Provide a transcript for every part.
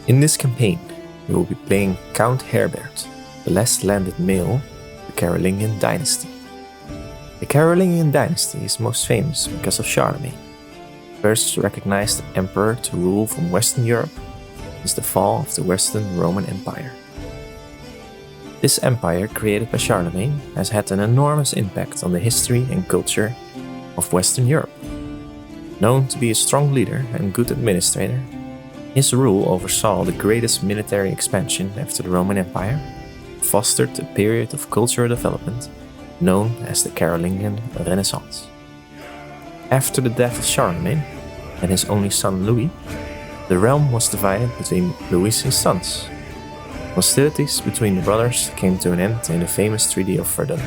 In this campaign, we will be playing Count Herbert, the last landed male of the Carolingian dynasty. The Carolingian dynasty is most famous because of Charlemagne, first recognized emperor to rule from Western Europe since the fall of the Western Roman Empire. This empire, created by Charlemagne, has had an enormous impact on the history and culture of Western Europe. Known to be a strong leader and good administrator, his rule oversaw the greatest military expansion after the Roman Empire, fostered a period of cultural development known as the Carolingian Renaissance. After the death of Charlemagne and his only son Louis, the realm was divided between Louis' sons. Hostilities between the brothers came to an end in the famous Treaty of Verdun,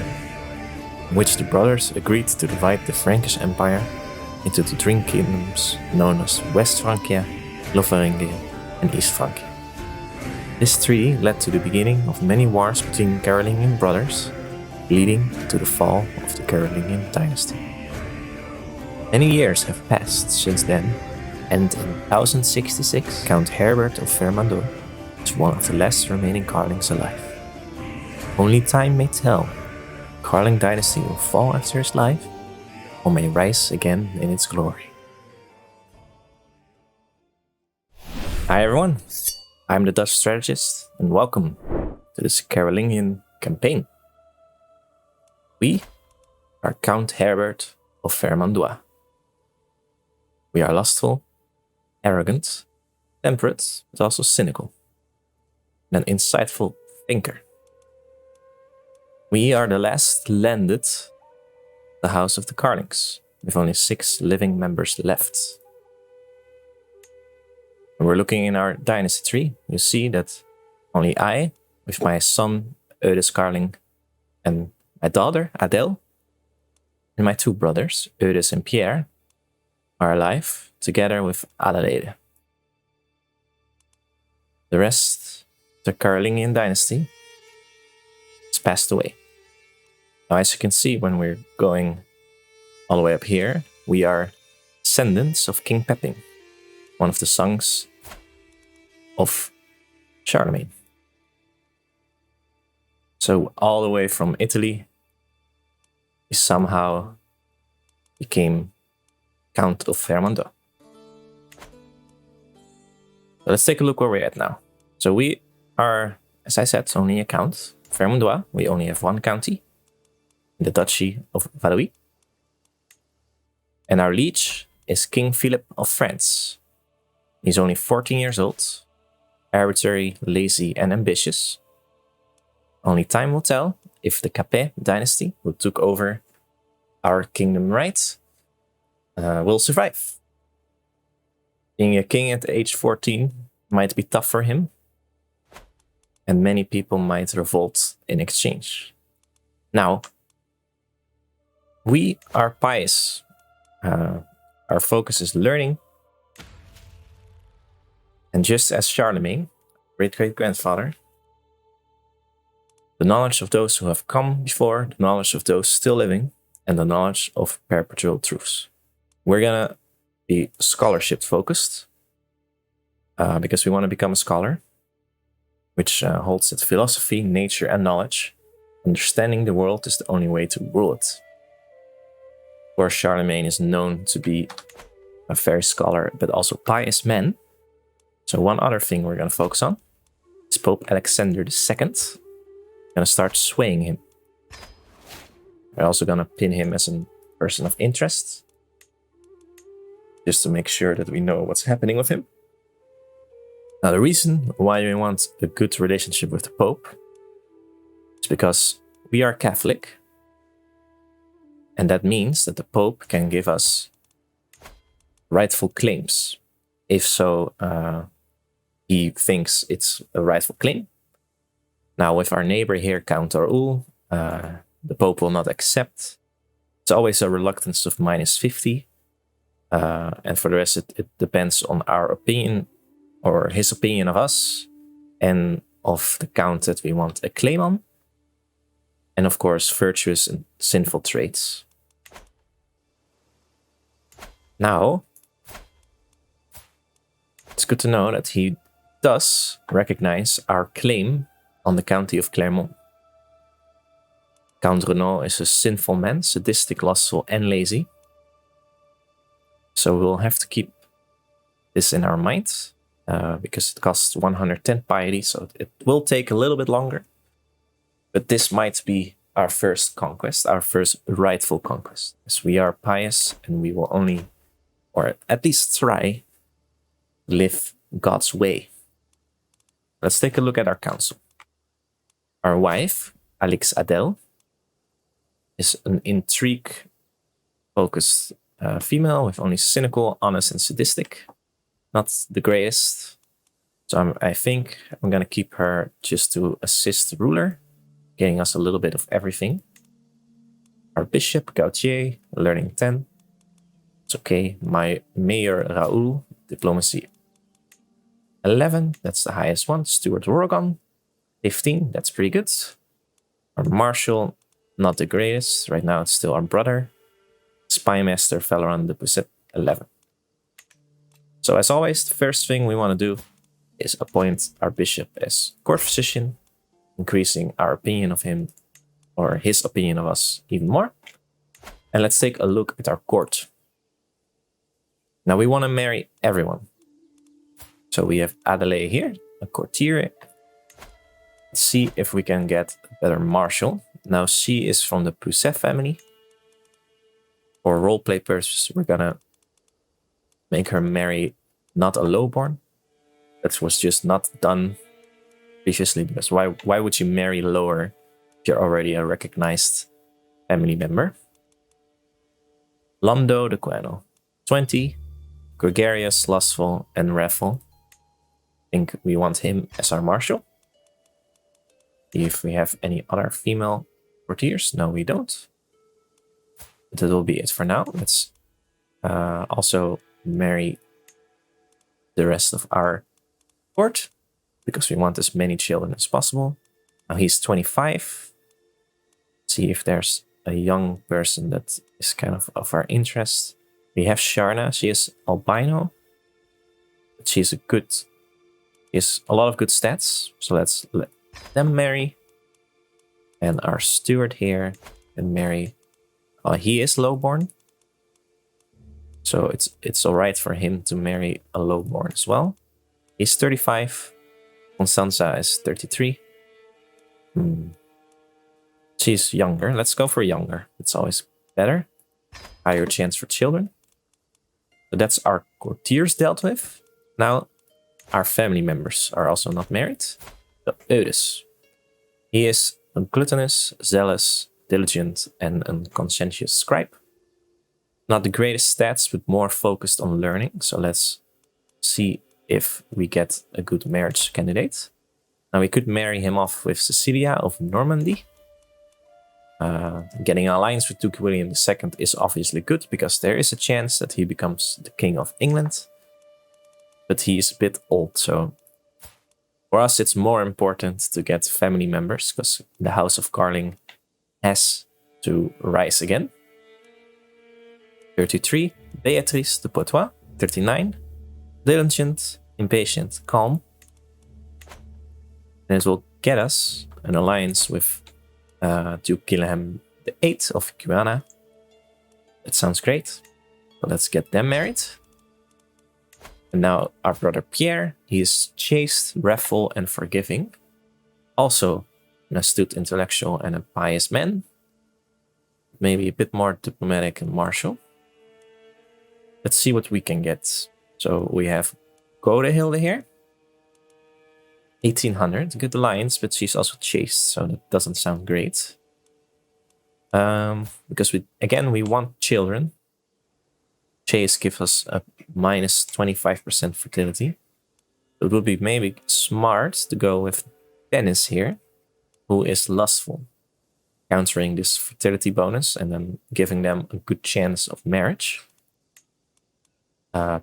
in which the brothers agreed to divide the Frankish Empire into the three kingdoms known as West Francia, Lotharingia, and East Francia. This treaty led to the beginning of many wars between Carolingian brothers, leading to the fall of the Carolingian dynasty. Many years have passed since then, and in 1066, Count Herbert of Vermandois is one of the last remaining Karlings alive. Only time may tell if the Karling dynasty will fall after his life, or may rise again in its glory. Hi everyone, I'm the Dutch Strategist, and welcome to this Carolingian campaign. We are Count Herbert of Vermandois. We are lustful, arrogant, temperate, but also cynical, and an insightful thinker. We are the last landed the House of the Karlings, with only 6 living members left. When we're looking in our dynasty tree, you see that only I, with my son Eudes Karling, and my daughter Adele, and my 2 brothers Eudes and Pierre, are alive, together with Adelaide. The rest of the Carolingian dynasty has passed away. Now, as you can see, when we're going all the way up here, we are descendants of King Pepin, one of the sons of Charlemagne. So all the way from Italy, he somehow became Count of Vermandois. So let's take a look where we're at now. So we are, as I said, only a count. Vermandois, we only have 1 county, in the Duchy of Valois. And our liege is King Philip of France. He's only 14 years old, arbitrary, lazy, and ambitious. Only time will tell if the Capet dynasty, who took over our kingdom rights, will survive. Being a king at age 14 might be tough for him, and many people might revolt in exchange. Now, we are pious. Our focus is learning. And just as Charlemagne, great-great-grandfather, the knowledge of those who have come before, the knowledge of those still living, and the knowledge of perpetual truths. We're gonna be scholarship focused because we want to become a scholar, which holds that philosophy, nature, and knowledge, understanding the world is the only way to rule it. Of course, Charlemagne is known to be a very scholar, but also pious man. So one other thing we're going to focus on is Pope Alexander II. We're going to start swaying him. We're also going to pin him as a person of interest, just to make sure that we know what's happening with him. Now, the reason why we want a good relationship with the Pope is because we are Catholic, and that means that the Pope can give us rightful claims, if so he thinks it's a rightful claim. Now, with our neighbor here, Count Raoul, the Pope will not accept. It's always a reluctance of -50. And for the rest, it depends on our opinion, or his opinion of us, and of the count that we want a claim on. And of course, virtuous and sinful traits. Now, it's good to know that he thus recognize our claim on the county of Clermont. Count Renaud is a sinful man, sadistic, lustful, and lazy. So we'll have to keep this in our mind, because it costs 110 piety, so it will take a little bit longer. But this might be our first conquest, our first rightful conquest, as we are pious and we will only, or at least try, live God's way. Let's take a look at our council. Our wife, Alix Adele, is an intrigue-focused female with only cynical, honest, and sadistic. Not the greatest. So I think I'm going to keep her just to assist the ruler, getting us a little bit of everything. Our bishop, Gautier, learning 10. It's okay. My mayor, Raoul, diplomacy 11. That's the highest one. Stuart Rogan, 15. That's pretty good. Our marshal, not the greatest. Right now it's still our brother. Spymaster Valoran de Pousset, 11. So as always, the first thing we want to do is appoint our bishop as court physician, increasing our opinion of him, or his opinion of us, even more. And let's take a look at our court. Now we want to marry everyone. So we have Adelaide here, a courtier. Let's see if we can get a better marshal. Now she is from the Pousset family. For roleplay purposes, we're gonna make her marry not a lowborn. That was just not done previously, because why would you marry lower if you're already a recognized family member? Lando de Queno, 20, gregarious, lustful, and wrathful. I think we want him as our marshal. See if we have any other female courtiers. No, we don't. But that will be it for now. Let's also marry the rest of our court, because we want as many children as possible. Now he's 25. See if there's a young person that is kind of our interest. We have Sharna. She is albino. But she has a lot of good stats. So let's let them marry. And our steward here can marry. He is lowborn. So it's alright for him to marry a lowborn as well. He's 35. Constanza is 33. She's younger. Let's go for younger. It's always better. Higher chance for children. So that's our courtiers dealt with. Now, our family members are also not married. So Eudes. He is a gluttonous, zealous, diligent, and a conscientious scribe. Not the greatest stats, but more focused on learning. So let's see if we get a good marriage candidate. Now we could marry him off with Cecilia of Normandy. Getting an alliance with Duke William II is obviously good, because there is a chance that he becomes the King of England. But he is a bit old, so for us it's more important to get family members, because the House of Karling has to rise again. 33, Beatrice de Poitou, 39, diligent, impatient, calm. And it will get us an alliance with Duke Guilherme VIII of Guiana. That sounds great. So let's get them married. And now our brother Pierre, he is chaste, wrathful, and forgiving. Also an astute intellectual and a pious man. Maybe a bit more diplomatic and martial. Let's see what we can get. So we have Godehilde here. 1800, good alliance, but she's also chaste, so that doesn't sound great. Because we want children. Chaste gives us a minus 25% fertility. It would be maybe smart to go with Dennis here, who is lustful, countering this fertility bonus and then giving them a good chance of marriage.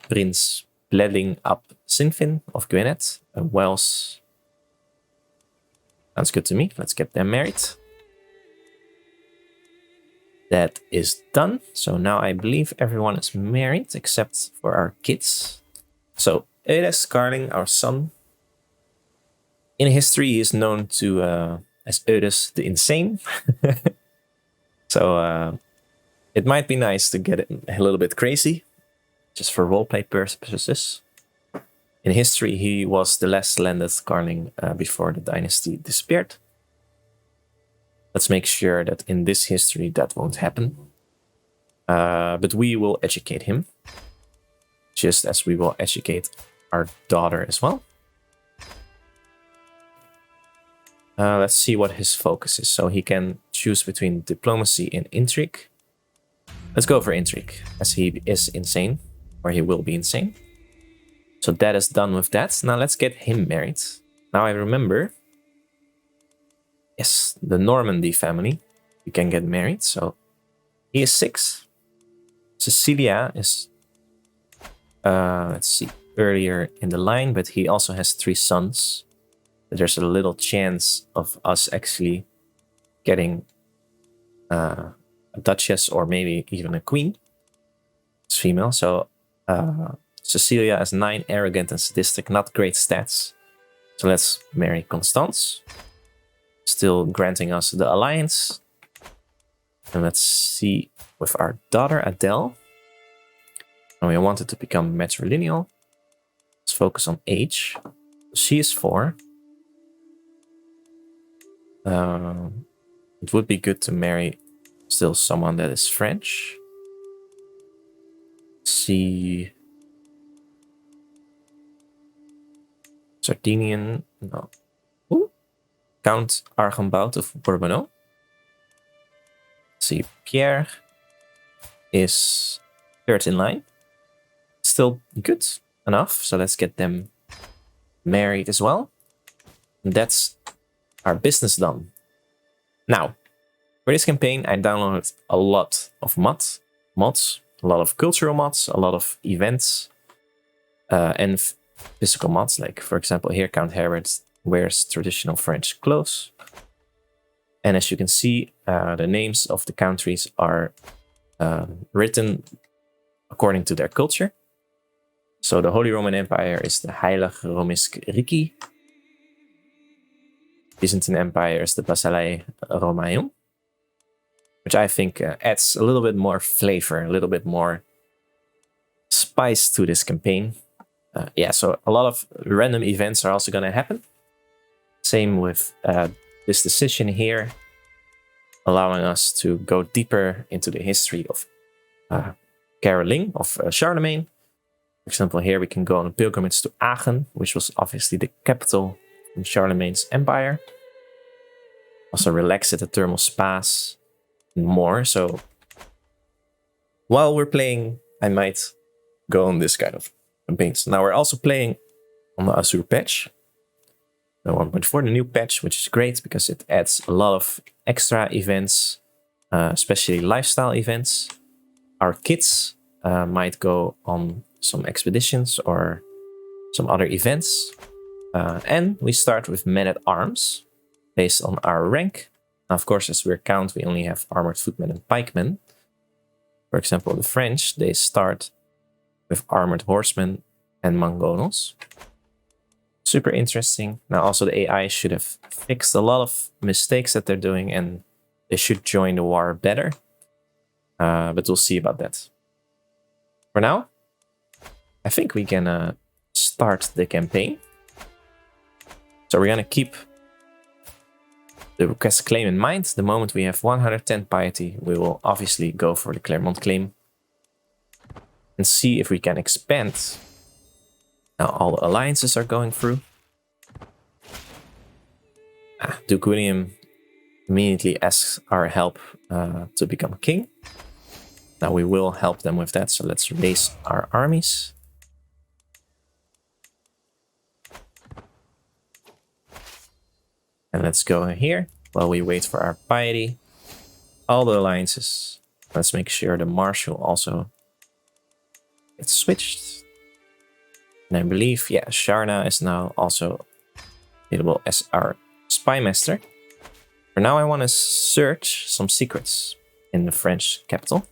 Prince Bleding up Sinfin of Gwynedd, Wells. Sounds good to me. Let's get them married. That is done. So now I believe everyone is married except for our kids. So Eudes Karling, our son, In history, he is known to as Eudes the Insane. So it might be nice to get it a little bit crazy, just for roleplay purposes. In history, he was the last landed Karling before the dynasty disappeared. Let's make sure that in this history that won't happen. But we will educate him, just as we will educate our daughter as well. Let's see what his focus is. So he can choose between diplomacy and intrigue. Let's go for intrigue, as he is insane, or he will be insane. So that is done with that. Now let's get him married. Now I remember, yes, the Normandy family, you can get married. So he is 6. Cecilia is, let's see, earlier in the line, but he also has 3 sons. There's a little chance of us actually getting a duchess or maybe even a queen. It's female, so Cecilia is 9, arrogant and sadistic, not great stats. So let's marry Constance, still granting us the alliance. And let's see with our daughter Adele. And we wanted to become matrilineal. Let's focus on age. She is 4. It would be good to marry still someone that is French. See, Sardinian, no. Ooh. Count Argambout of Bourbonnais. See, Pierre is 3rd in line. Still good enough, so let's get them married as well. And that's our business done. Now, for this campaign, I downloaded a lot of mods, a lot of cultural mods, a lot of events, and physical mods. Like, for example, here Count Herbert wears traditional French clothes. And as you can see, the names of the countries are written according to their culture. So the Holy Roman Empire is the Heilig Romisch Riki. Byzantine Empire is the Basileia Romaeum, which I think adds a little bit more flavor, a little bit more spice to this campaign. Yeah, so a lot of random events are also going to happen. Same with this decision here, allowing us to go deeper into the history of Caroling, of Charlemagne. For example, here we can go on a pilgrimage to Aachen, which was obviously the capital of Charlemagne's empire. Also relax at the thermal spas and more. So while we're playing, I might go on this kind of campaigns. Now we're also playing on the Azure patch, the 1.4, the new patch, which is great because it adds a lot of extra events, especially lifestyle events. Our kids might go on some expeditions or some other events. And we start with men-at-arms based on our rank. Now, of course, as we're Count, we only have armored footmen and pikemen. For example, the French, they start with armored horsemen and Mongols. Super interesting. Now, also the AI should have fixed a lot of mistakes that they're doing, and they should join the war better. But we'll see about that. For now, I think we can start the campaign. So we're going to keep the request claim in mind. The moment we have 110 piety, we will obviously go for the Clermont claim and see if we can expand. Now all the alliances are going through. Duke William immediately asks our help to become king. Now we will help them with that, so let's raise our armies. And let's go here while we wait for our piety. All the alliances. Let's make sure the marshal also gets switched. And I believe, yeah, Sharna is now also available as our spy master. For now, I want to search some secrets in the French capital,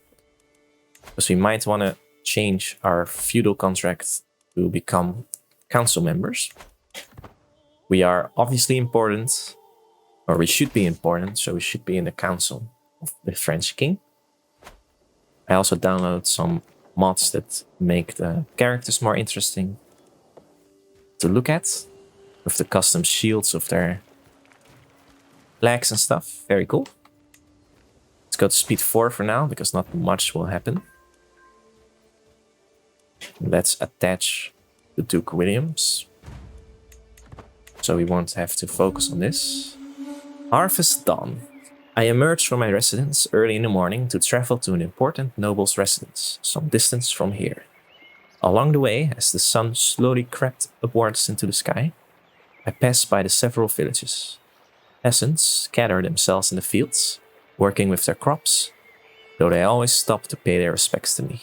because we might want to change our feudal contract to become council members. We are obviously important, or we should be important, so we should be in the council of the French king. I also download some mods that make the characters more interesting to look at, with the custom shields of their flags and stuff. Very cool. Let's go to speed 4 for now, because not much will happen. Let's attach the Duke Williams, so we won't have to focus on this. Harvest Dawn. I emerged from my residence early in the morning to travel to an important noble's residence, some distance from here. Along the way, as the sun slowly crept upwards into the sky, I passed by the several villages. Peasants scatter themselves in the fields, working with their crops, though they always stop to pay their respects to me.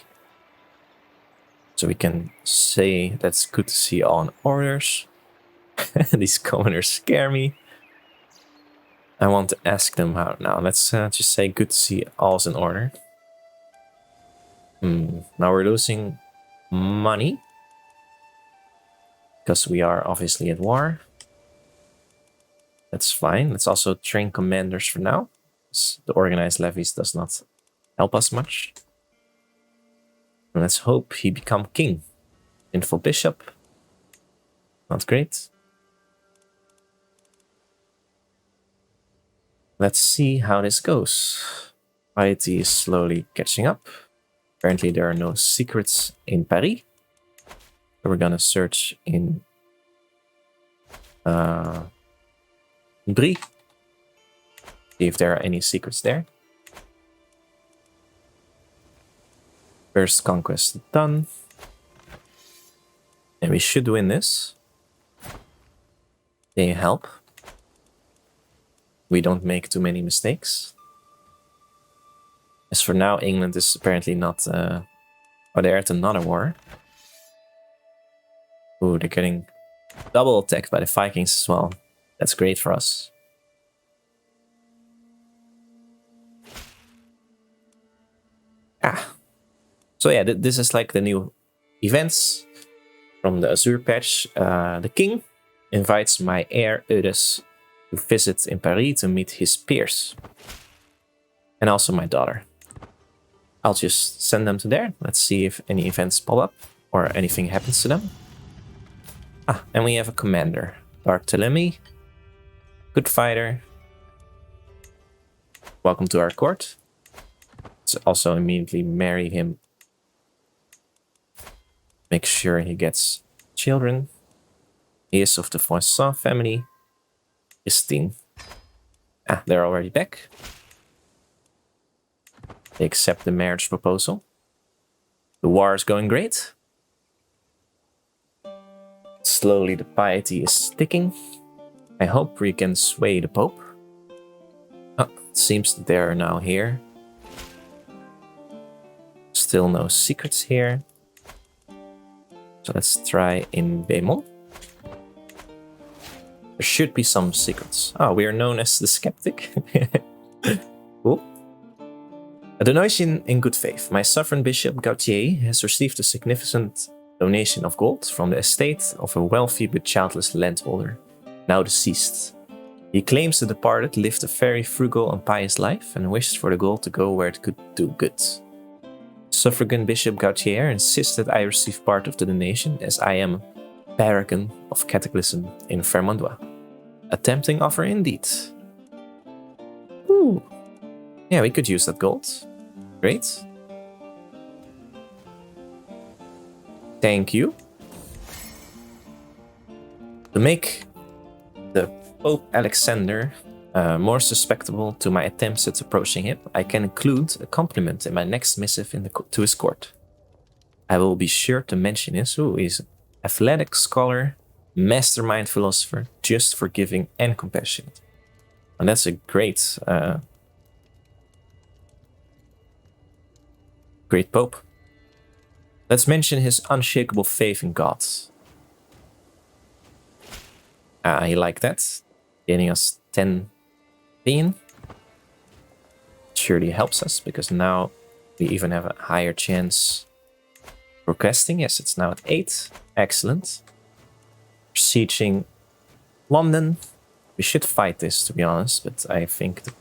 So we can say that's good to see all in orders. These commoners scare me. I want to ask them how now. Let's just say good to see all's in order. Now we're losing money, because we are obviously at war. That's fine. Let's also train commanders for now. The organized levies does not help us much. And let's hope he become king. Info bishop. Not great. Let's see how this goes. Piety is slowly catching up. Apparently there are no secrets in Paris. So we're gonna search in Brie. See if there are any secrets there. First conquest done. And we should win this. They help. We don't make too many mistakes. As for now, England is apparently not... oh, they're at another war. Ooh, they're getting double attacked by the Vikings as well. That's great for us. So yeah, this is like the new events from the Azure patch. The king invites my heir Eudes to visit in Paris to meet his peers. And also my daughter. I'll just send them to there. Let's see if any events pop up or anything happens to them. And we have a commander. Barthélemy. Good fighter. Welcome to our court. Let's also immediately marry him. Make sure he gets children. He is of the Foisson family. Christine. They're already back. They accept the marriage proposal. The war is going great. Slowly the piety is ticking. I hope we can sway the Pope. It seems that they are now here. Still no secrets here. So let's try in Beaumont. There should be some secrets. We are known as the Skeptic. Cool. A donation in good faith. My sovereign bishop Gautier has received a significant donation of gold from the estate of a wealthy but childless landholder, now deceased. He claims the departed lived a very frugal and pious life and wished for the gold to go where it could do good. Suffragan Bishop Gautier insists that I receive part of the donation, as I am a paragon of cataclysm in Vermandois. A tempting offer indeed. Ooh. Yeah, we could use that gold. Great. Thank you. To make the Pope Alexander more susceptible to my attempts at approaching him, I can include a compliment in my next missive to his court. I will be sure to mention this. He's an athletic scholar, mastermind philosopher, just, forgiving, and compassionate. And that's a great Pope. Let's mention his unshakable faith in God. He liked that. Getting us 10 opinion. Surely helps us, because now we even have a higher chance for questing. Yes, it's now at 8. Excellent. Sieging London. We should fight this, to be honest, but I think the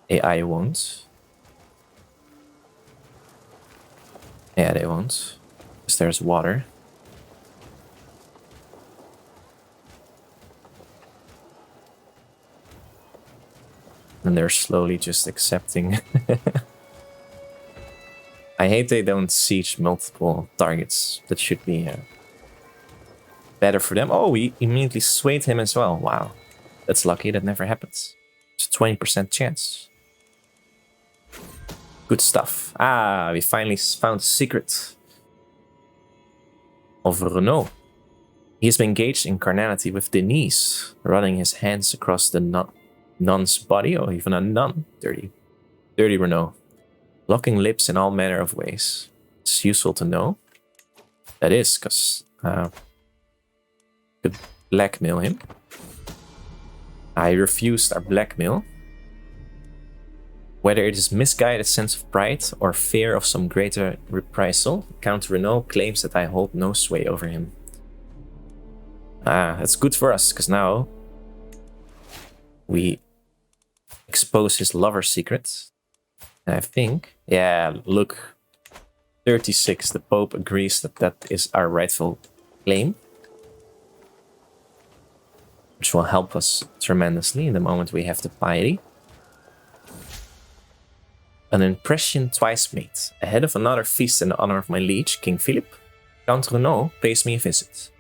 AI won't. Yeah, they won't. Because there's water. And they're slowly just accepting. I hate they don't siege multiple targets. That should be better for them. Oh, we immediately swayed him as well. Wow. That's lucky. That never happens. It's a 20% chance. Good stuff. Ah, we finally found the secret of Renault. He has been engaged in carnality with Denise, running his hands across the nun's body, or even a nun. Dirty Renault. Locking lips in all manner of ways. It's useful to know. That is, because could blackmail him. I refused our blackmail. Whether it is misguided sense of pride or fear of some greater reprisal, Count Renault claims that I hold no sway over him. Ah, that's good for us, because now we expose his lover's secret. And I think, yeah, look, 36, the Pope agrees that that is our rightful claim. Which will help us tremendously in the moment we have the piety. An impression twice made. Ahead of another feast in the honor of my liege, King Philip, Count Renault pays me a visit.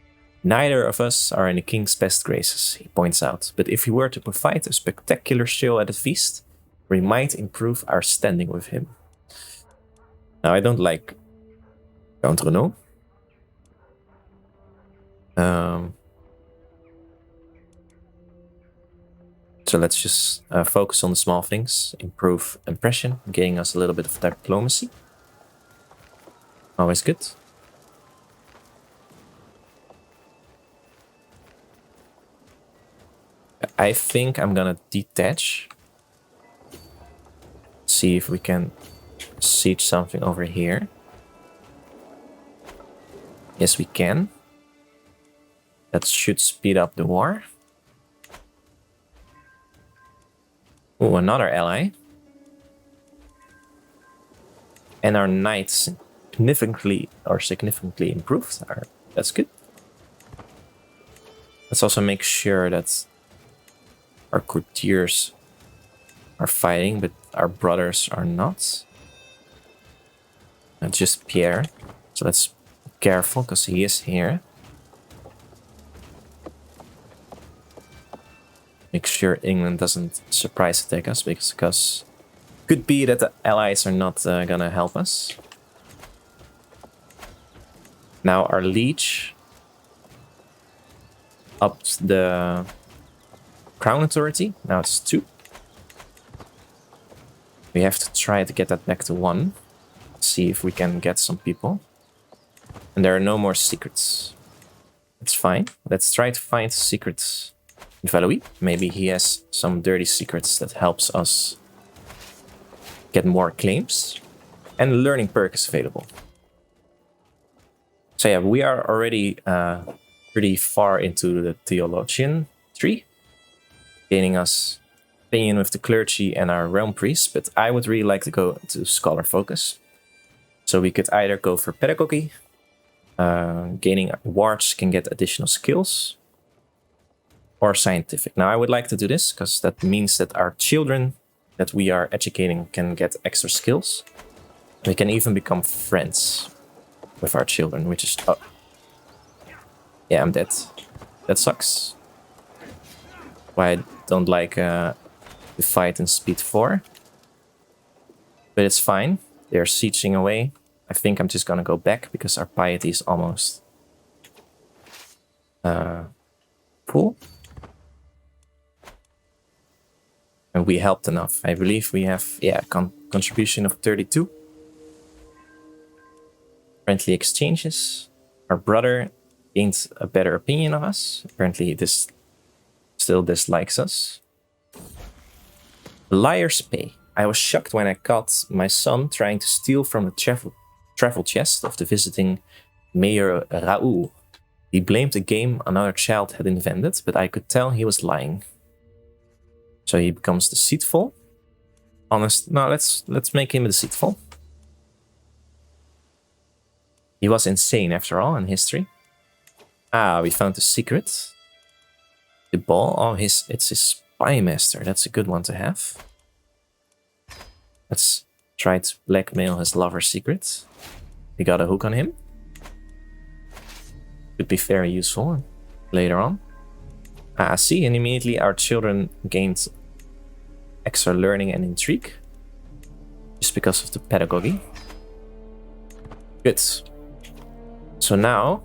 Neither of us are in the king's best graces, he points out, but if he were to provide a spectacular show at the feast, we might improve our standing with him. Now, I don't like Count Renault. So let's just focus on the small things, improve impression, gaining us a little bit of diplomacy. Always good. I think I'm gonna detach. See if we can siege something over here. Yes, we can. That should speed up the war. Oh, another ally. And our knights significantly improved. That's good. Let's also make sure that our courtiers are fighting, but our brothers are not. And just Pierre. So let's be careful, because he is here. Make sure England doesn't surprise attack us, because could be that the allies are not gonna help us. Now our liege upped the crown authority. Now it's 2. We have to try to get that back to 1. See if we can get some people. And there are no more secrets. It's fine. Let's try to find secrets. Valois, maybe he has some dirty secrets that helps us get more claims. And learning perk is available. So yeah, we are already pretty far into the theologian tree, gaining us opinion with the clergy and our realm priests, but I would really like to go to scholar focus. So we could either go for pedagogy, gaining wards can get additional skills, or scientific. Now I would like to do this because that means that our children that we are educating can get extra skills. We can even become friends with our children, which is... Oh. Yeah, I'm dead. That sucks. Why I don't like the fight in Speed 4. But it's fine. They're sieging away. I think I'm just gonna go back because our piety is almost full. And we helped enough. I believe we have, yeah, contribution of 32. Friendly exchanges. Our brother gained a better opinion of us. Apparently this still dislikes us. Liar's pay. I was shocked when I caught my son trying to steal from the travel chest of the visiting Mayor Raoul. He blamed a game another child had invented, but I could tell he was lying. So he becomes deceitful. Honest. No, let's make him deceitful. He was insane after all in history. Ah, we found the secret. The ball. Oh, it's his spy master. That's a good one to have. Let's try to blackmail his lover's secret. We got a hook on him. Could be very useful later on. Ah, see, and immediately our children gained extra learning and intrigue. Just because of the pedagogy. Good. So now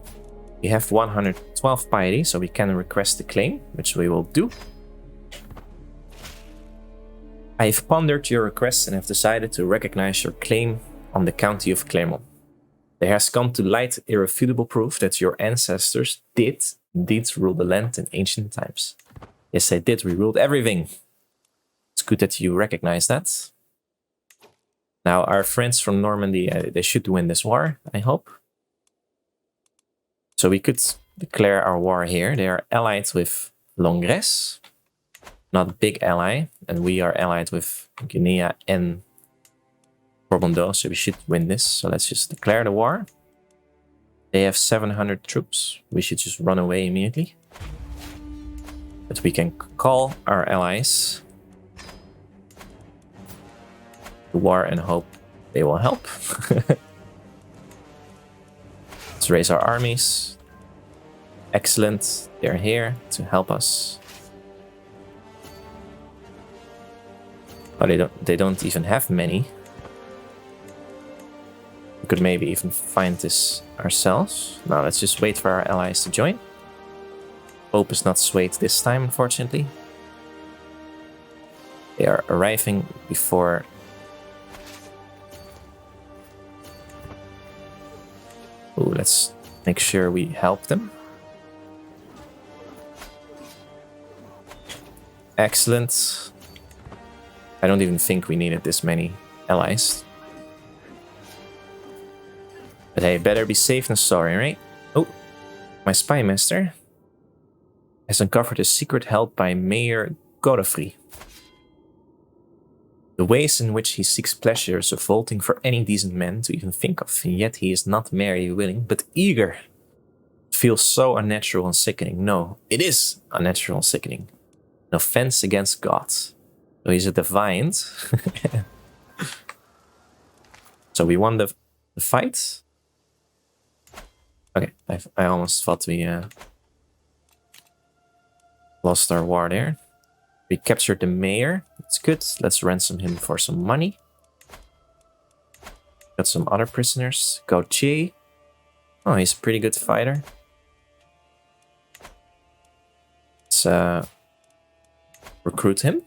we have 112 piety, so we can request the claim, which we will do. I have pondered your request and have decided to recognize your claim on the county of Clermont. There has come to light irrefutable proof that your ancestors did indeed rule the land in ancient times. Yes, they did. We ruled everything. It's good that you recognize that. Now, our friends from Normandy, they should win this war, I hope. So we could declare our war here. They are allied with Langres, not a big ally, and we are allied with Guinea and Bordeaux, so we should win this. So let's just declare the war. They have 700 troops. We should just run away immediately. But we can call our allies to war and hope they will help. Let's raise our armies. Excellent. They're here to help us. Oh, they don't even have many. We could maybe even find this ourselves. Now let's just wait for our allies to join. Hope is not swayed this time, unfortunately. They are arriving before... Ooh, let's make sure we help them. Excellent. I don't even think we needed this many allies. But hey, better be safe than sorry, right? Oh, my spy master has uncovered a secret held by Mayor Godfrey. The ways in which he seeks pleasure is revolting for any decent man to even think of, and yet he is not merely willing, but eager. It feels so unnatural and sickening. No, it is unnatural and sickening. An offense against God. So he's a divine. So we won the fight. Okay, I almost thought we lost our war there. We captured the mayor. That's good. Let's ransom him for some money. Got some other prisoners. Gautier. Oh, he's a pretty good fighter. Let's recruit him.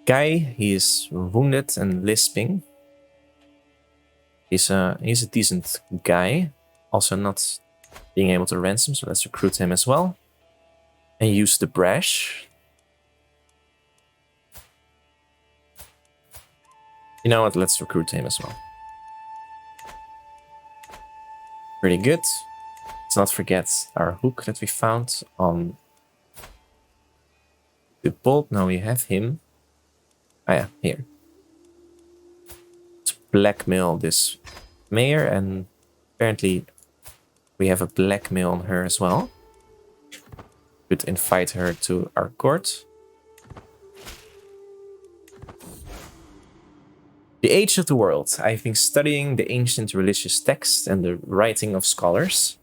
Guy, he is wounded and lisping. He's a decent guy. Also not being able to ransom, so let's recruit him as well. And use the brash. You know what, let's recruit him as well. Pretty good. Let's not forget our hook that we found on the bolt. Now we have him. Ah yeah, here. Let's blackmail this mayor, and apparently we have a blackmail on her as well. Could invite her to our court. The age of the world. I've been studying the ancient religious texts and the writing of scholars.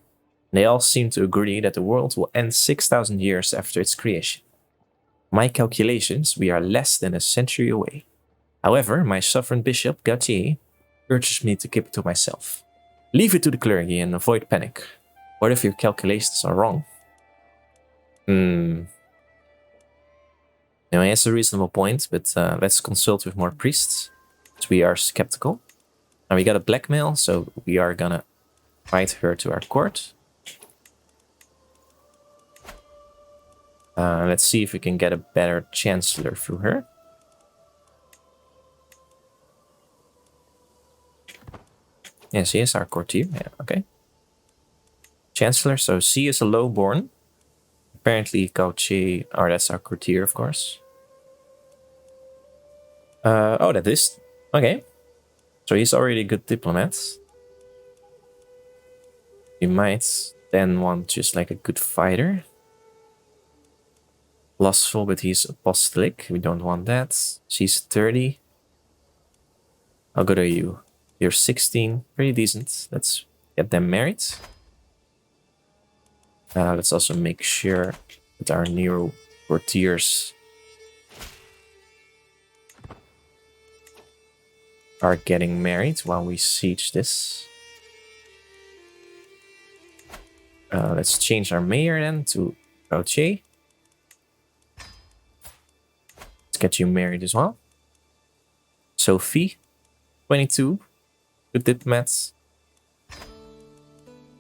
They all seem to agree that the world will end 6,000 years after its creation. My calculations, we are less than a century away. However, my sovereign bishop, Gautier, urges me to keep it to myself. Leave it to the clergy and avoid panic. What if your calculations are wrong? No, he has a reasonable point, but let's consult with more priests. So we are skeptical. Now we got a blackmail, so we are gonna invite her to our court. Let's see if we can get a better chancellor through her. Yes, he is our courtier. Yeah, okay. Chancellor, so C is a lowborn. Apparently Gauche, or that's our courtier, of course. Oh, that is, okay. So he's already a good diplomat. We might then want just like a good fighter. Lustful, but he's apostolic. We don't want that. She's 30. How good are you? You're 16. Pretty decent. Let's get them married. Let's also make sure that our Nero courtiers are getting married while we siege this. Let's change our mayor then to Gauche. Let's get you married as well. Sophie, 22. Good diplomats.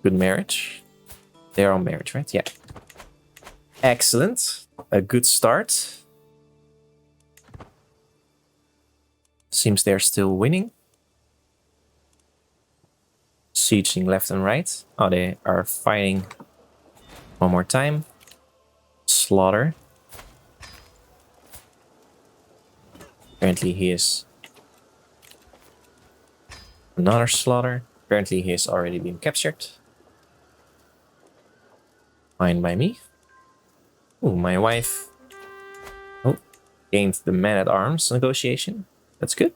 Good marriage. They're all married, right? Yeah. Excellent. A good start. Seems they're still winning. Sieging left and right. Oh, they are fighting one more time. Slaughter. Apparently he is another slaughter. Apparently he has already been captured. Fine by me. Ooh, my wife gained the man-at-arms negotiation. That's good.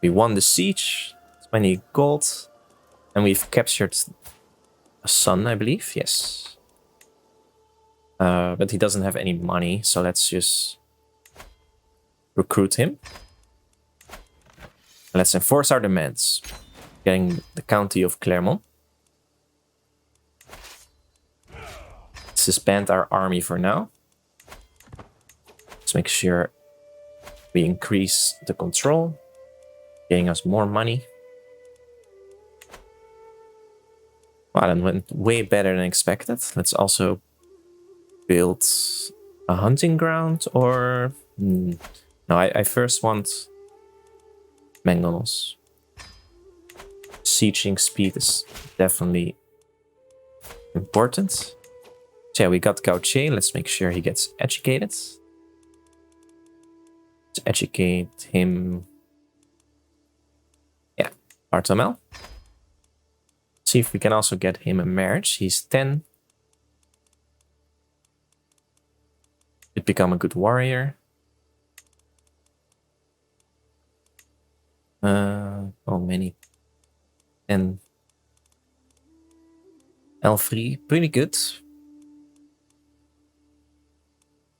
We won the siege. 20 gold. And we've captured a son, I believe. Yes. But he doesn't have any money, so let's just recruit him. Let's enforce our demands. Getting the county of Clermont. Suspend our army for now. Let's make sure we increase the control, getting us more money. Wow, that went way better than expected. Let's also build a hunting ground, or... No, I first want Mangles. Sieging speed is definitely important. So yeah, we got Gauche. Let's make sure he gets educated. Let's educate him. Yeah, Bartomel. See if we can also get him a marriage. He's 10. Could become a good warrior. Oh, many. And Elfree, pretty good.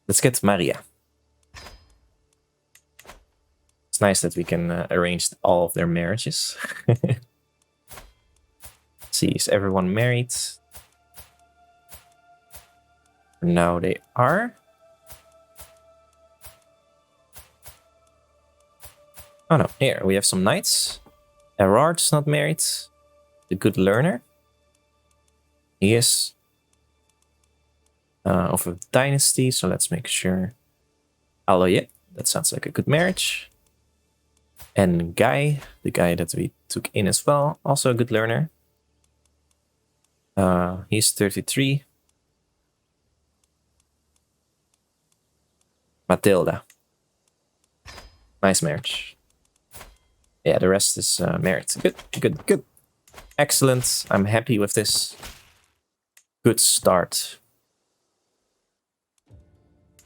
Let's get Maria. It's nice that we can arrange all of their marriages. See, is everyone married? Now they are. Oh no, here we have some knights. Erard's not married. The good learner. He is of a dynasty, so let's make sure. Oh yeah, that sounds like a good marriage. And Guy, the guy that we took in as well, also a good learner. He's 33. Matilda. Nice marriage. Yeah, the rest is married. Good, good, good. Excellent. I'm happy with this. Good start.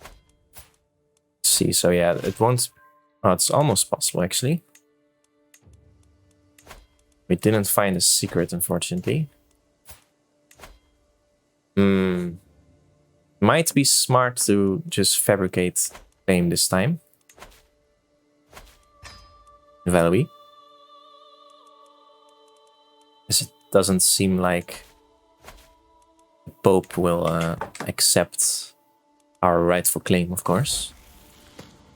Let's see, so yeah, it won't... Oh, it's almost possible, actually. We didn't find a secret, unfortunately. Might be smart to just fabricate claim this time. Valois. As it doesn't seem like the Pope will accept our rightful claim, of course.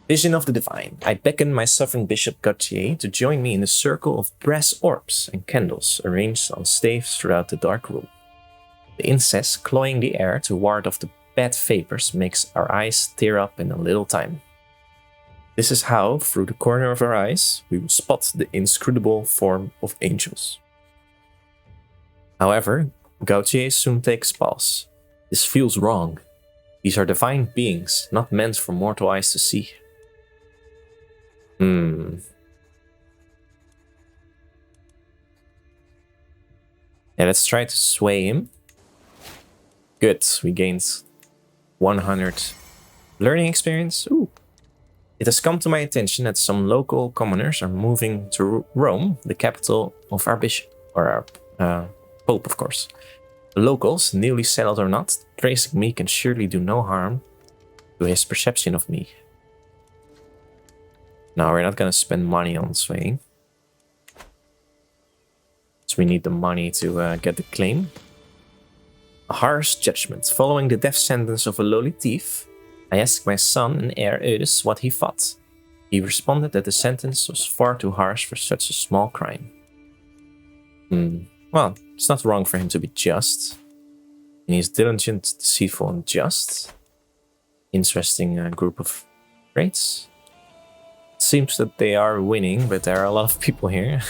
Vision of the Divine. I beckon my sovereign Bishop Gautier to join me in a circle of brass orbs and candles arranged on staves throughout the dark room. The incest cloying the air to ward off the bad vapors makes our eyes tear up in a little time. This is how, through the corner of our eyes, we will spot the inscrutable form of angels. However, Gautier soon takes pulse. This feels wrong. These are divine beings, not meant for mortal eyes to see. Yeah, let's try to sway him. Good, we gained 100 learning experience. Ooh. It has come to my attention that some local commoners are moving to Rome, the capital of our bishop, or our pope, of course. The locals, newly settled or not, tracing me can surely do no harm to his perception of me. Now, we're not gonna spend money on swaying. So we need the money to get the claim. A harsh judgment. Following the death sentence of a lowly thief, I asked my son and heir Eudes what he thought. He responded that the sentence was far too harsh for such a small crime. Well, it's not wrong for him to be just. And he's diligent, deceitful, and just. Interesting group of traits. It seems that they are winning, but there are a lot of people here.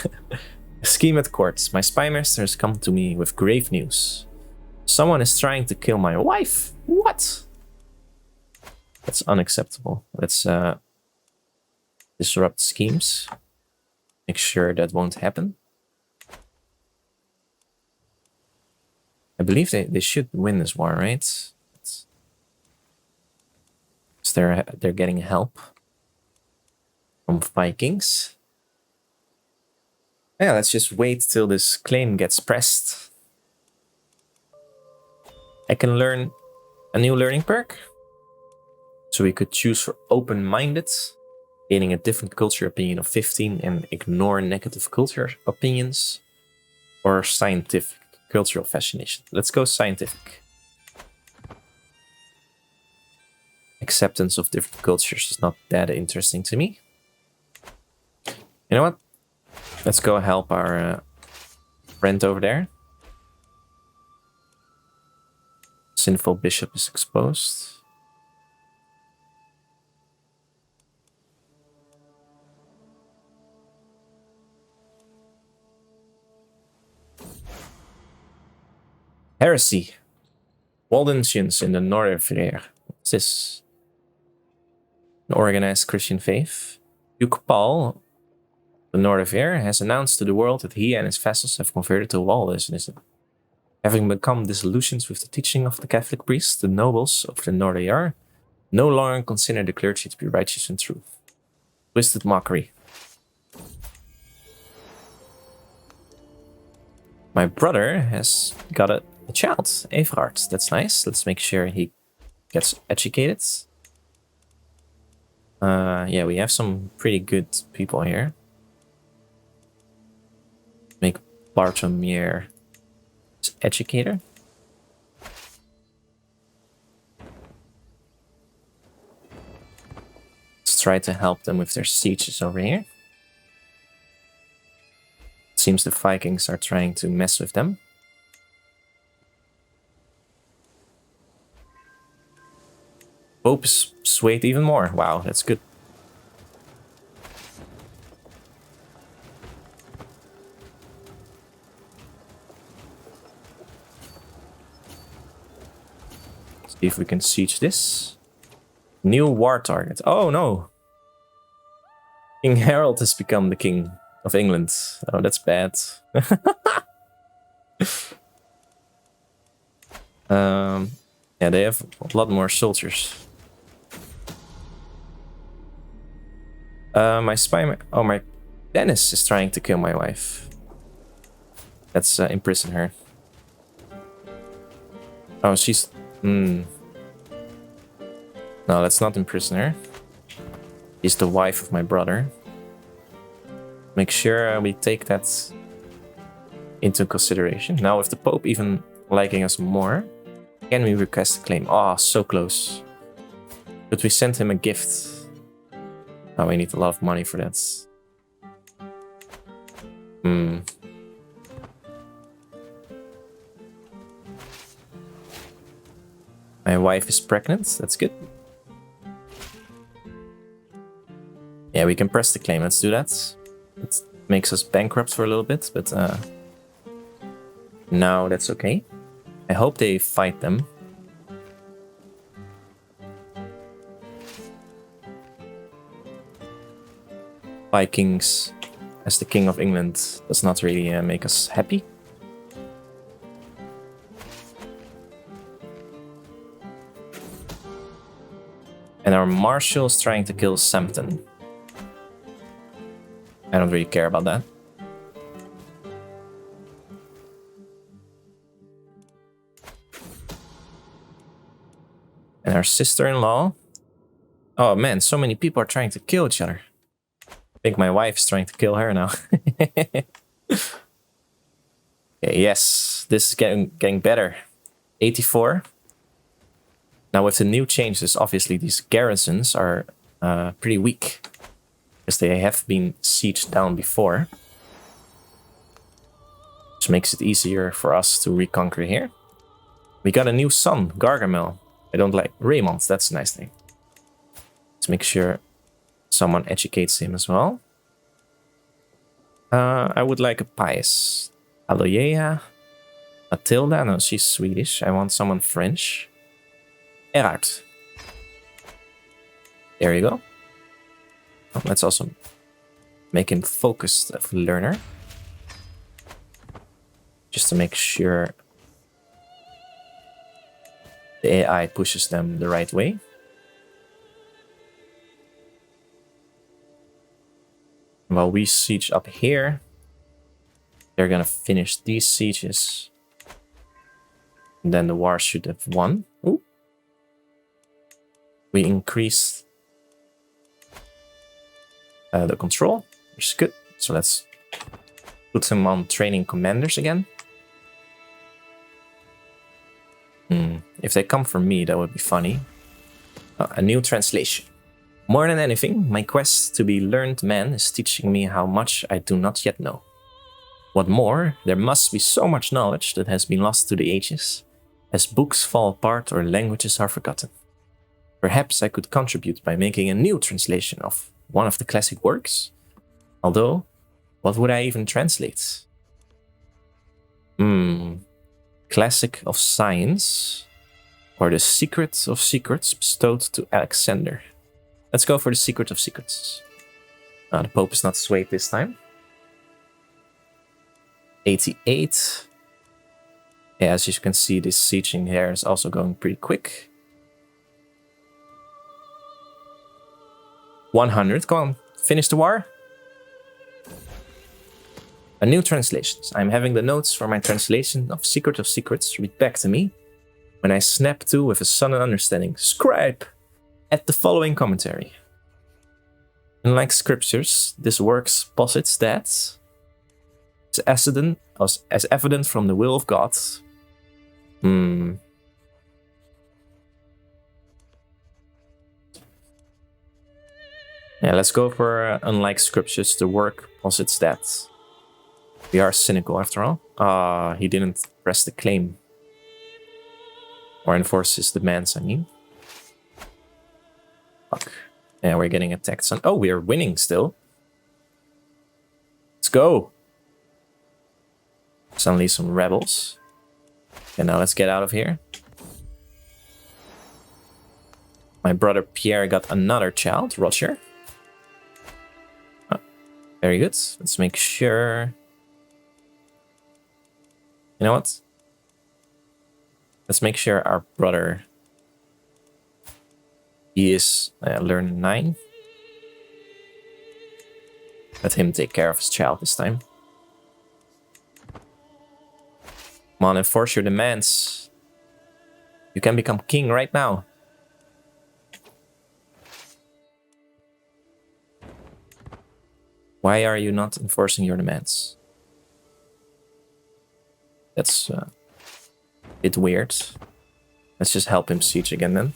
A scheme at court. My spy master has come to me with grave news. Someone is trying to kill my wife. What? That's unacceptable. Let's disrupt schemes. Make sure that won't happen. I believe they should win this war, right? So they're getting help from Vikings. Yeah, let's just wait till this claim gets pressed. I can learn a new learning perk. So we could choose for open-minded, gaining a different culture opinion of 15 and ignore negative culture opinions, or scientific cultural fascination. Let's go scientific. Acceptance of different cultures is not that interesting to me. You know what? Let's go help our friend over there. Sinful bishop is exposed. Heresy. Waldensians in the Norderveer. What's this? An organized Christian faith. Duke Paul, the Norderveer, has announced to the world that he and his vassals have converted to Waldensianism. Having become disillusioned with the teaching of the Catholic priests, the nobles of the Norderveer no longer consider the clergy to be righteous and true. Twisted mockery. My brother has got a child, Everard. That's nice. Let's make sure he gets educated. Yeah, we have some pretty good people here. Make Bartolomeu his educator. Let's try to help them with their sieges over here. Seems the Vikings are trying to mess with them. Pope is swayed even more. Wow, that's good. See if we can siege this. New war target. Oh no! King Harold has become the king of England. Oh, that's bad. Yeah, they have a lot more soldiers. My Dennis is trying to kill my wife. Let's imprison her. Oh, she's... No, let's not imprison her. She's the wife of my brother. Make sure we take that into consideration. Now, with the Pope even liking us more, can we request a claim? Oh, so close. But we sent him a gift. Oh, we need a lot of money for that. My wife is pregnant. That's good. Yeah, we can press the claim. Let's do that. It makes us bankrupt for a little bit, but now that's okay. I hope they fight them. Vikings as the King of England does not really make us happy. And our Marshal is trying to kill Sampton. I don't really care about that. And our sister-in-law. Oh man, so many people are trying to kill each other. I think my wife's trying to kill her now. Okay, yes, this is getting better. 84. Now with the new changes, obviously these garrisons are pretty weak. Because they have been sieged down before. Which makes it easier for us to reconquer here. We got a new son, Gargamel. I don't like Raymond, that's a nice name. Let's make sure someone educates him as well. I would like a Pius. Aloyea. Matilda, no, she's Swedish. I want someone French. Erhard. There you go. Oh, let's also make him focused of learner. Just to make sure the AI pushes them the right way. While we siege up here, they're gonna finish these sieges. And then the war should have won. Ooh. We increased the control, which is good. So let's put him on training commanders again. If they come for me, that would be funny. A new translation. More than anything, my quest to be learned man is teaching me how much I do not yet know. What more, there must be so much knowledge that has been lost to the ages, as books fall apart or languages are forgotten. Perhaps I could contribute by making a new translation of one of the classic works. Although, what would I even translate? Classic of Science, or The Secret of Secrets bestowed to Alexander. Let's go for The Secret of Secrets. The Pope is not swayed this time. 88. Yeah, as you can see, this sieging here is also going pretty quick. 100, come on, finish the war. A new translation. I'm having the notes for my translation of Secret of Secrets read back to me when I snap to with a sudden understanding. Scribe! At the following commentary. Unlike scriptures, this work posits that as evident from the will of God. Yeah, let's go for unlike scriptures, the work posits that. We are cynical after all. He didn't press the claim. Or enforce his demands, I mean. Fuck. Yeah, we're getting attacked. Oh, we are winning still. Let's go. Suddenly some rebels. Okay, now let's get out of here. My brother Pierre got another child, Roger. Oh, very good. Let's make sure. You know what? Let's make sure our brother, he is learn 9. Let him take care of his child this time. Come on, enforce your demands. You can become king right now. Why are you not enforcing your demands? That's a bit weird. Let's just help him siege again then.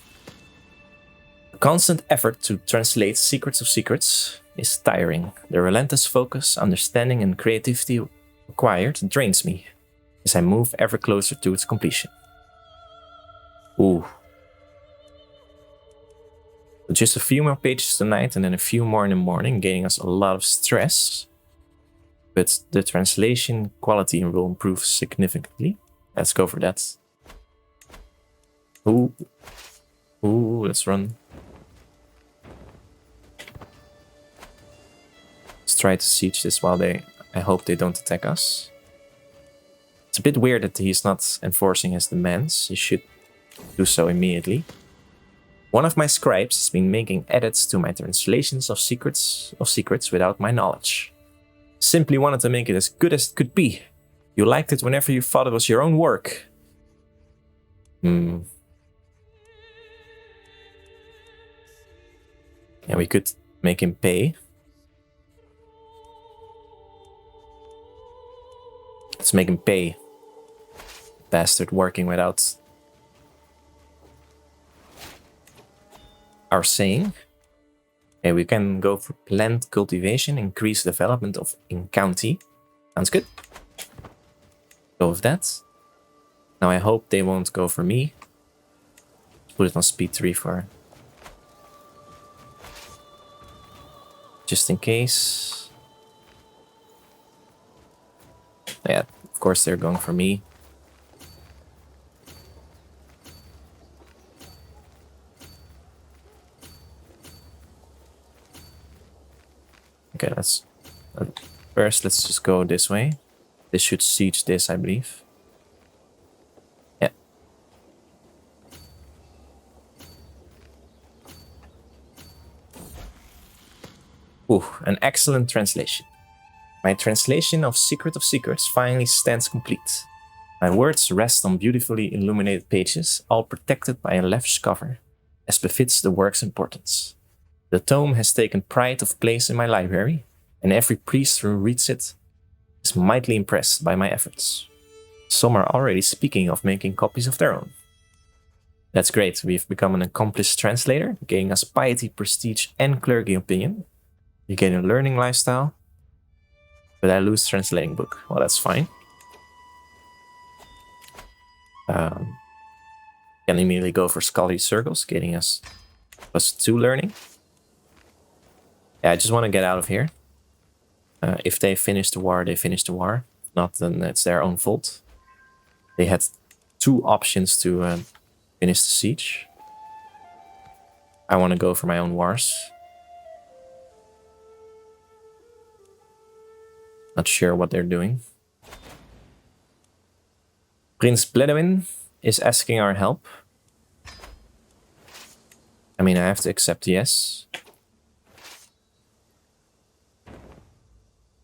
The constant effort to translate Secrets of Secrets is tiring. The relentless focus, understanding and creativity required drains me as I move ever closer to its completion. Ooh. Just a few more pages tonight and then a few more in the morning, gaining us a lot of stress. But the translation quality will improve significantly. Let's go for that. Ooh. Ooh, let's run. Let's try to siege this while they... I hope they don't attack us. It's a bit weird that he's not enforcing his demands. He should do so immediately. One of my scribes has been making edits to my translations of secrets without my knowledge. Simply wanted to make it as good as it could be. You liked it whenever you thought it was your own work. Yeah, we could make him pay. Let's make him pay. Bastard working without our saying. Okay, we can go for plant cultivation, increase development of in county. Sounds good. Go with that. Now I hope they won't go for me. Put it on speed 3 for... just in case. Yeah, of course they're going for me. Okay, let's... first, let's just go this way. This should siege this, I believe. Yeah. Ooh, an excellent translation. My translation of Secret of Secrets finally stands complete. My words rest on beautifully illuminated pages, all protected by a lavish cover, as befits the work's importance. The tome has taken pride of place in my library, and every priest who reads it is mightily impressed by my efforts. Some are already speaking of making copies of their own. That's great, we've become an accomplished translator, gaining us piety, prestige, and clergy opinion. You gain a learning lifestyle, but I lose translating book. Well, that's fine. Can immediately go for scholarly circles, getting us +2 learning. Yeah, I just want to get out of here. If they finish the war, they finish the war. If not, then it's their own fault. They had 2 options to finish the siege. I want to go for my own wars. Not sure what they're doing. Prince Bledwin is asking our help. I mean, I have to accept yes.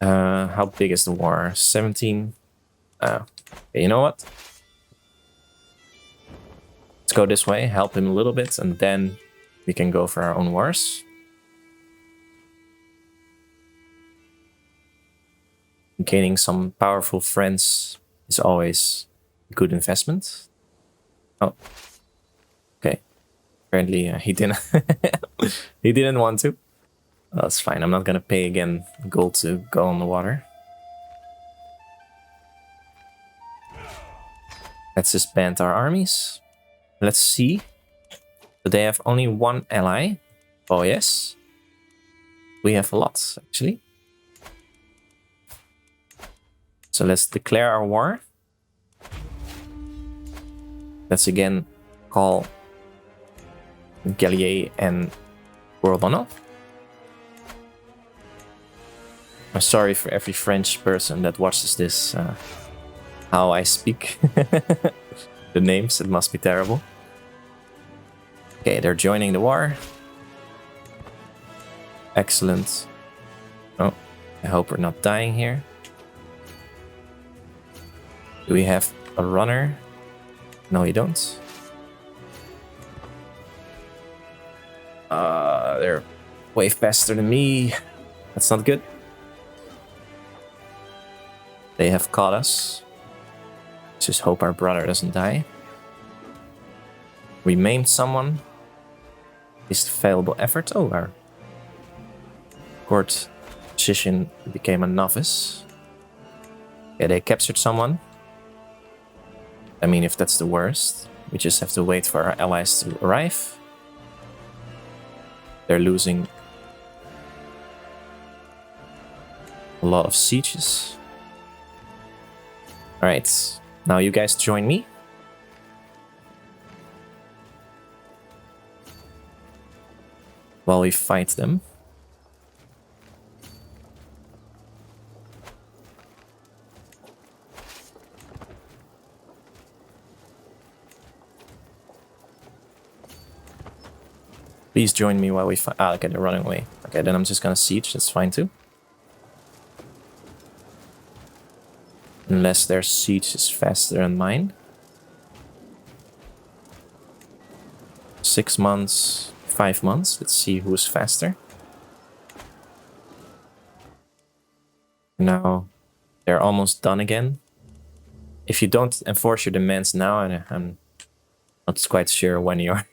How big is the war? 17. Okay, you know what? Let's go this way, help him a little bit, and then we can go for our own wars. Gaining some powerful friends is always a good investment. Oh, okay. Apparently he didn't. He didn't want to. Well, that's fine. I'm not gonna pay again gold to go on the water. Let's just band our armies. Let's see. Do they have only 1 ally? Oh yes. We have a lot, actually. So let's declare our war. Let's again call Gallier and Bourbon. I'm sorry for every French person that watches this, how I speak. The names, it must be terrible. Okay, they're joining the war. Excellent. Oh, I hope we're not dying here. Do we have a runner? No, you don't. They're way faster than me. That's not good. They have caught us. Let's just hope our brother doesn't die. We maimed someone. Is the failable effort. Oh, our court magician became a novice. Yeah, they captured someone. I mean, if that's the worst, we just have to wait for our allies to arrive. They're losing a lot of sieges. Alright, now you guys join me. while we fight them. Please join me while we fight. Ah, okay, they're running away. Okay, then I'm just gonna siege. That's fine too. Unless their siege is faster than mine. 6 months, 5 months. Let's see who's faster. Now, they're almost done again. If you don't enforce your demands now, and I'm not quite sure when you are.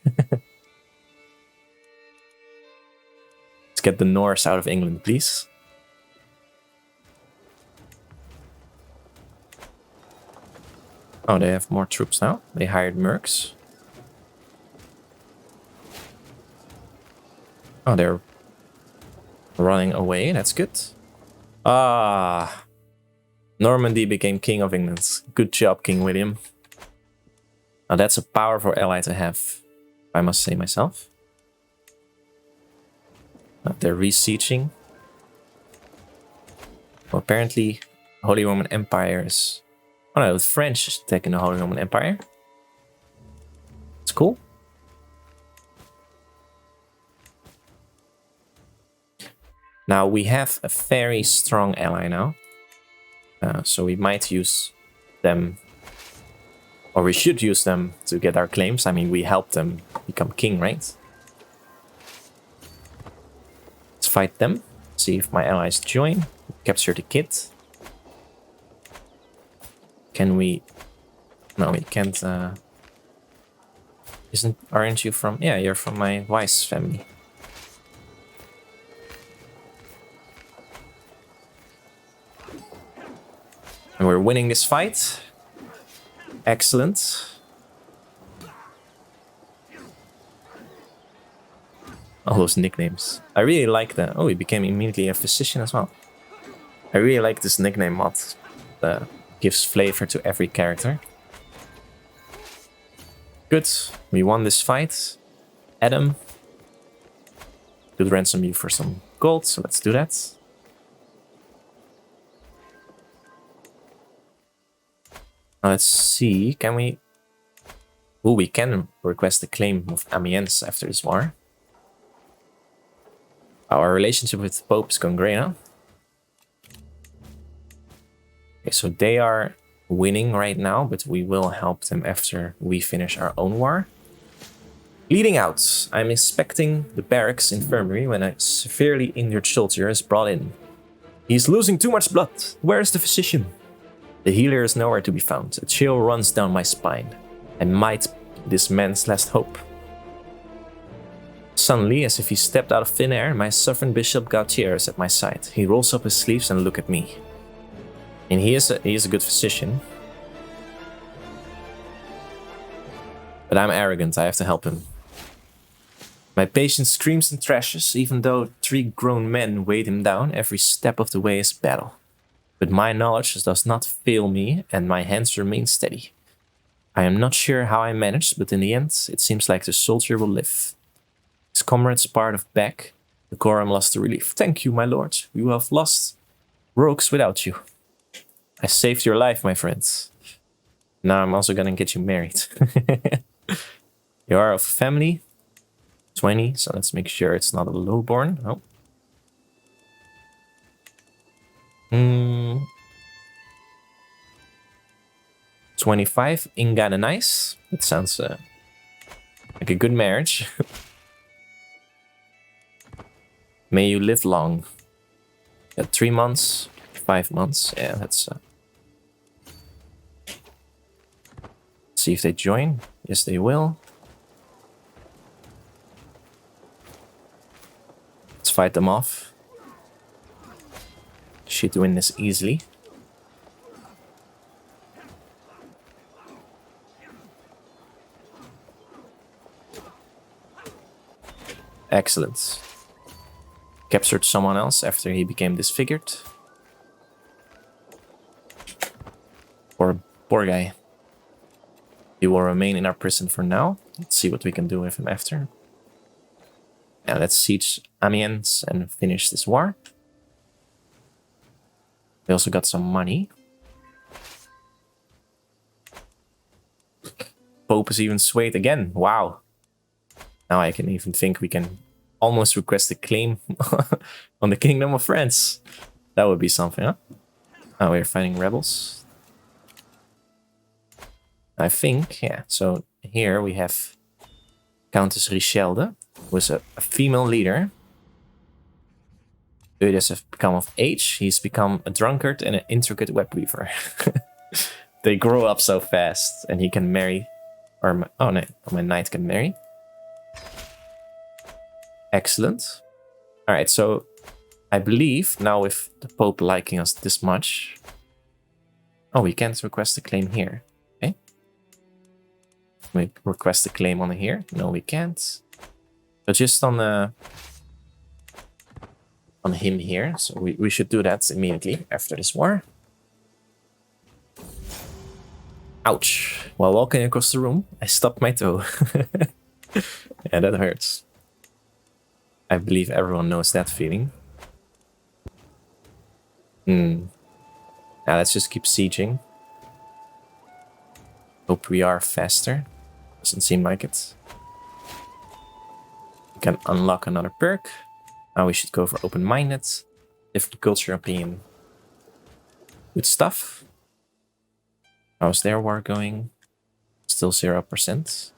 Let's get the Norse out of England, please. Oh, they have more troops now. They hired mercs. Oh, they're running away. That's good. Ah, Normandy became King of England. Good job, King William. Now that's a powerful ally to have, I must say myself. They're re-sieging. Well, apparently, Holy Roman Empire is... Oh no, the French is attacking the Holy Roman Empire. It's cool. Now we have a very strong ally now. So we might use them, or we should use them to get our claims. I mean, we helped them become king, right? Let's fight them. See if my allies join. Capture the kid. Can we... No, we can't... Aren't you from... Yeah, you're from my Weiss family. And we're winning this fight. Excellent. All those nicknames. I really like that. Oh, he became immediately a physician as well. I really like this nickname mod. Gives flavor to every character. Good. We won this fight. Adam. Could ransom you for some gold, so let's do that. Let's see, can we... Oh, we can request the claim of Amiens after this war. Our relationship with the Pope is going great now. Okay, so they are winning right now, but we will help them after we finish our own war. Leading out, I'm inspecting the barracks infirmary when a severely injured soldier is brought in. He's losing too much blood. Where is the physician? The healer is nowhere to be found. A chill runs down my spine. I might be this man's last hope. Suddenly, as if he stepped out of thin air, my sovereign bishop Gautier is at my side. He rolls up his sleeves and looks at me. And he is a good physician. But I'm arrogant, I have to help him. My patient screams and thrashes, even though 3 grown men weighed him down, every step of the way is battle. But my knowledge does not fail me, and my hands remain steady. I am not sure how I managed, but in the end, it seems like the soldier will live. His comrades part of back. The quorum lost the relief. Thank you, my lord. We will have lost rogues without you. I saved your life, my friends. Now I'm also gonna get you married. You are of family. 20, so let's make sure it's not a lowborn. Oh. 25, Inga and Nice. That sounds like a good marriage. May you live long. Got 3 months, 5 months. Yeah, that's... see if they join. Yes, they will. Let's fight them off. Should win this easily. Excellent. Captured someone else after he became disfigured. Poor guy. He will remain in our prison for now. Let's see what we can do with him after. Yeah, let's siege Amiens and finish this war. We also got some money. Pope is even swayed again. Wow. Now I can even think we can almost request a claim on the Kingdom of France. That would be something, huh? Oh, we're fighting rebels. I think, yeah. So here we have Countess Richelde, who is a female leader. Eudes has become of age. He's become a drunkard and an intricate web weaver. They grow up so fast, and he can marry. Or oh no, my knight can marry. Excellent. All right, so I believe now with the Pope liking us this much. Oh, we can't request a claim here. Okay. We request a claim on here. No, we can't. So just on him here. So we should do that immediately after this war. Ouch. While walking across the room, I stopped my toe. Yeah, that hurts. I believe everyone knows that feeling. Now let's just keep sieging. Hope we are faster. Doesn't seem like it. We can unlock another perk. Now we should go for open-minded. Different culture opinion. Good stuff. How's their war going? Still 0%.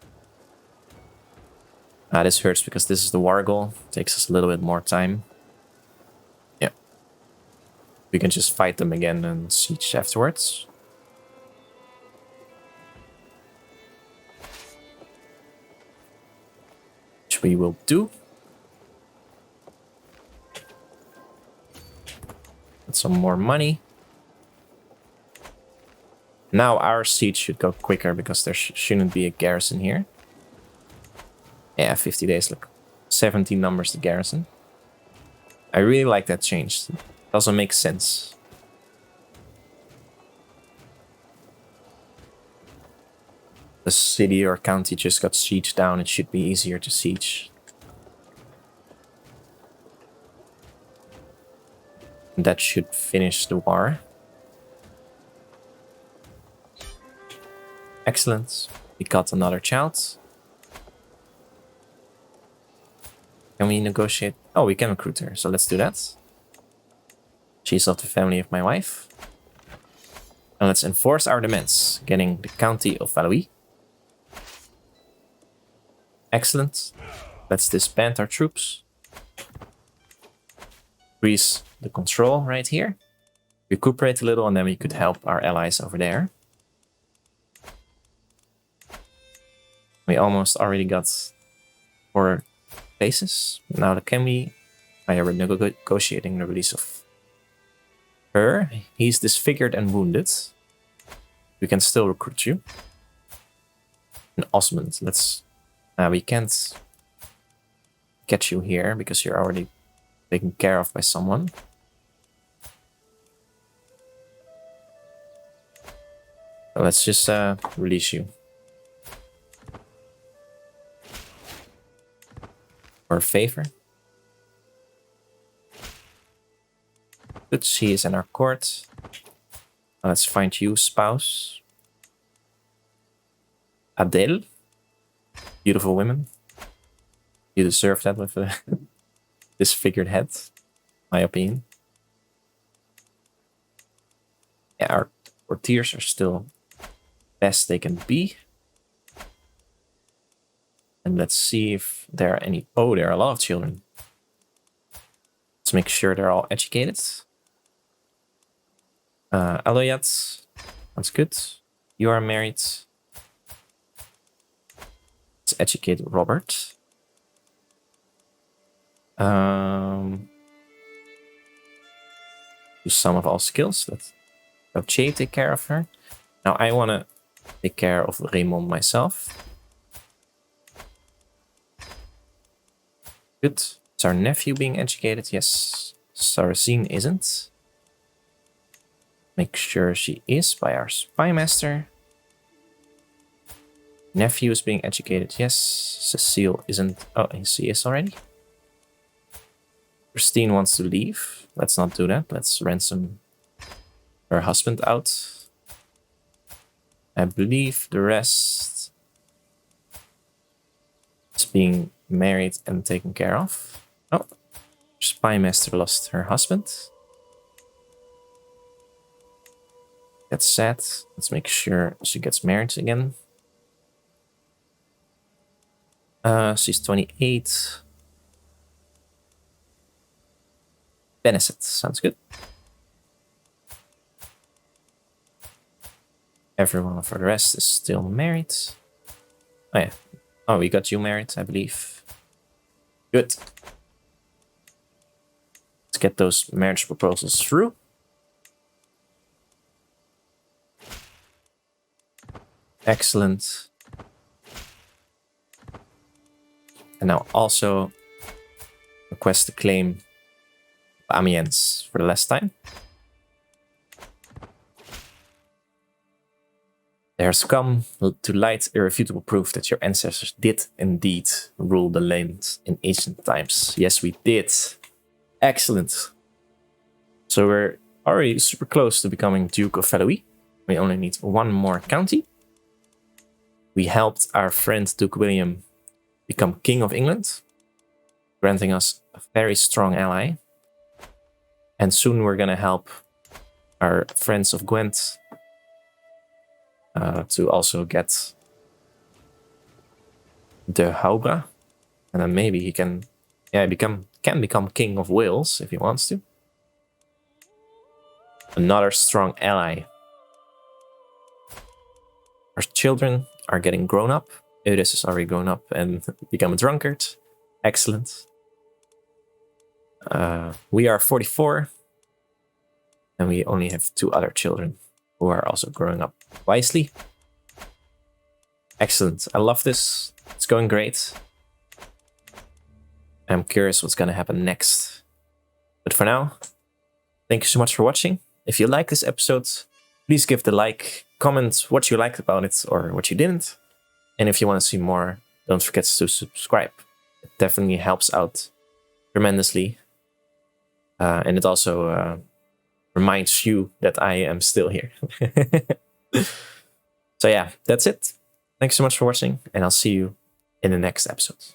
This hurts because this is the war goal. Takes us a little bit more time. Yeah. We can just fight them again and siege afterwards. Which we will do. Get some more money. Now our siege should go quicker because there shouldn't be a garrison here. Yeah, 50 days, look. 17 numbers to garrison. I really like that change. It also makes sense. The city or county just got sieged down. It should be easier to siege. And that should finish the war. Excellent. We got another child. Can we negotiate? Oh, we can recruit her, so let's do that. She's of the family of my wife. And let's enforce our demands, getting the county of Valois. Excellent. Let's disband our troops. Increase the control right here. Recuperate a little, and then we could help our allies over there. We almost already got 4 bases. Now can we... we're negotiating the release of her. He's disfigured and wounded. We can still recruit you. And Osmond, let's... we can't get you here because you're already taken care of by someone. So let's just release you. For a favor. Good, she is in our court. Now let's find you, spouse. Adele. Beautiful women. You deserve that with a disfigured head, my opinion. Yeah, our courtiers are still best they can be. And let's see if there are any... Oh, there are a lot of children. Let's make sure they're all educated. Aloyat, that's good. You are married. Let's educate Robert. Do some of all skills. Let Gautier take care of her. Now I want to take care of Raymond myself. Good. Is our nephew being educated? Yes. Saracine isn't. Make sure she is by our spy master. Nephew is being educated. Yes. Cecile isn't. Oh, she is already. Christine wants to leave. Let's not do that. Let's ransom her husband out. I believe the rest is being married and taken care of. Oh, Spymaster lost her husband. That's sad. Let's make sure she gets married again. She's 28. Benefit, sounds good. Everyone for the rest is still married. Oh yeah. Oh, we got you married, I believe. Good. Let's get those marriage proposals through. Excellent. And now also request to claim Amiens for the last time. There's come to light irrefutable proof that your ancestors did indeed rule the land in ancient times. Yes, we did. Excellent. So we're already super close to becoming Duke of Valois. We only need one more county. We helped our friend Duke William become King of England, granting us a very strong ally. And soon we're gonna help our friends of Gwent to also get the Hauga, and then maybe he can, become King of Wales if he wants to. Another strong ally. Our children are getting grown up. Eudes is already grown up and become a drunkard. Excellent. We are 44, and we only have 2 other children who are also growing up wisely. Excellent. I love this. It's going great. I'm curious what's going to happen next. But for now, thank you so much for watching. If you like this episode, please give the like, comment what you liked about it or what you didn't. And if you want to see more, don't forget to subscribe. It definitely helps out tremendously. And it also reminds you that I am still here. So yeah, that's it. Thanks so much for watching, and I'll see you in the next episode.